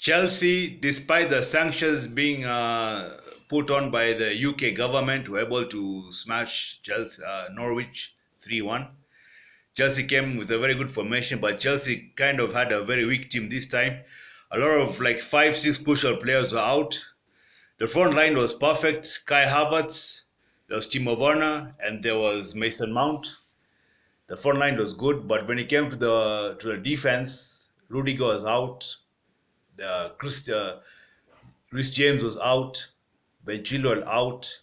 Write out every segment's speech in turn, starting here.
Chelsea, despite the sanctions being put on by the UK government, were able to smash Chelsea, Norwich 3-1. Chelsea came with a very good formation, but Chelsea kind of had a very weak team this time. A lot of like 5, 6 crucial players were out. The front line was perfect. Kai Havertz, there was Timo Werner, and there was Mason Mount. The front line was good, but when it came to the defense, Rudiger was out. The Chris James was out. Ben Chilwell out,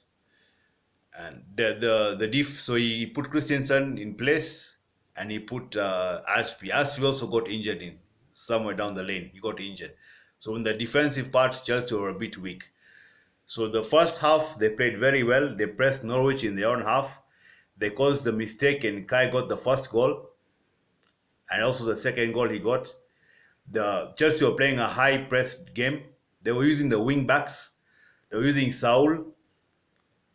and the diff. So he put Christensen in place, and he put Aspie. Aspie also got injured in somewhere down the lane. He got injured. So in the defensive part, Chelsea were a bit weak. So the first half they played very well. They pressed Norwich in their own half. They caused the mistake, and Kai got the first goal, and also the second goal he got. The Chelsea were playing a high press game. They were using the wing backs. They were using Saul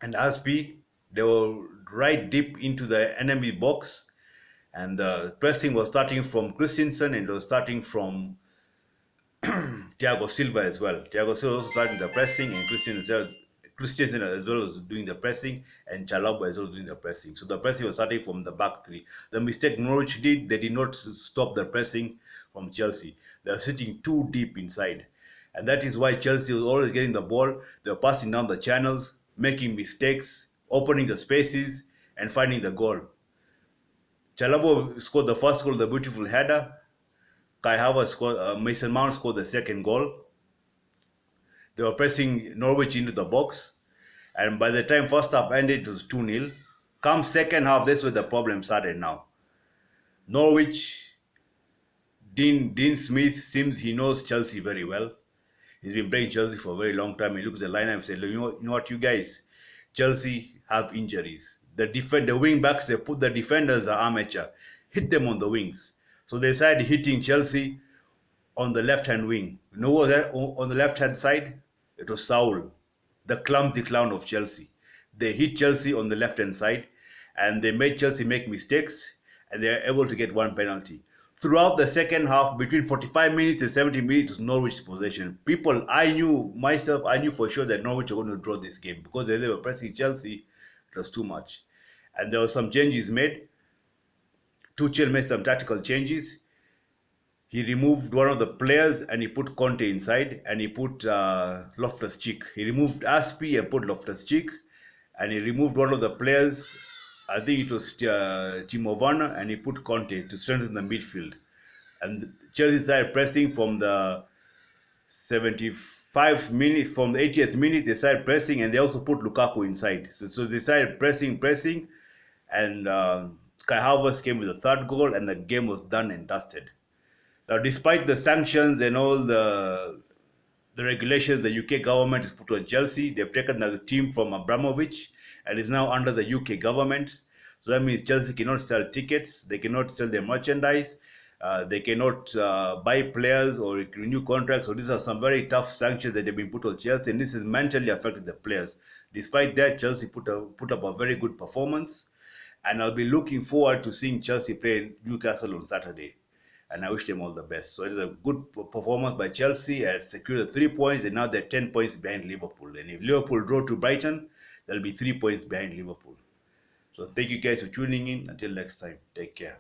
and Aspie. They were right deep into the enemy box, and the pressing was starting from Christensen, and it was starting from Thiago Silva as well. Thiago Silva also starting the pressing, and Christensen as well was doing the pressing, and Chalobah as well doing the pressing. So the pressing was starting from the back three. The mistake Norwich did, they did not stop the pressing from Chelsea. They were sitting too deep inside. And that is why Chelsea was always getting the ball. They were passing down the channels, making mistakes, opening the spaces, and finding the goal. Chalobah scored the first goal, the beautiful header. Kai Havertz scored, Mason Mount scored the second goal. They were pressing Norwich into the box, and by the time first half ended, it was 2-0. Come second half, that's where the problem started now. Norwich, Dean Smith seems he knows Chelsea very well. He's been playing Chelsea for a very long time. He looked at the lineup and said, you know what, you guys, Chelsea have injuries. The wing backs, they put the defenders are amateur. Hit them on the wings. So they decided hitting Chelsea on the left-hand wing. You know what was that on the left-hand side? It was Saul, the clumsy clown of Chelsea. They hit Chelsea on the left-hand side, and they made Chelsea make mistakes, and they were able to get one penalty. Throughout the second half, between 45 minutes and 70 minutes, Norwich possession. I knew for sure that Norwich were going to draw this game because they were pressing Chelsea. It was too much. And there were some changes made. Tuchel made some tactical changes. He removed one of the players and he put Conte inside, and he put Loftus-Cheek. He removed Aspie and put Loftus-Cheek, and he removed one of the players. I think it was Timo Werner, and he put Conte to strengthen the midfield. And Chelsea started pressing from the 75 minutes, from the 80th minute, they started pressing, and they also put Lukaku inside. So they started pressing, and Kai Havertz came with the third goal, and the game was done and dusted. Now, despite the sanctions and all the regulations the UK government has put on Chelsea, they've taken the team from Abramovich and is now under the UK government. So that means Chelsea cannot sell tickets, they cannot sell their merchandise, they cannot buy players or renew contracts. So these are some very tough sanctions that have been put on Chelsea, and this has mentally affected the players. Despite that, Chelsea put up a very good performance, and I'll be looking forward to seeing Chelsea play Newcastle on Saturday. And I wish them all the best. So it is a good performance by Chelsea and secured 3 points, and now they're 10 points behind Liverpool. And if Liverpool draw to Brighton, they'll be 3 points behind Liverpool. So thank you guys for tuning in. Until next time, take care.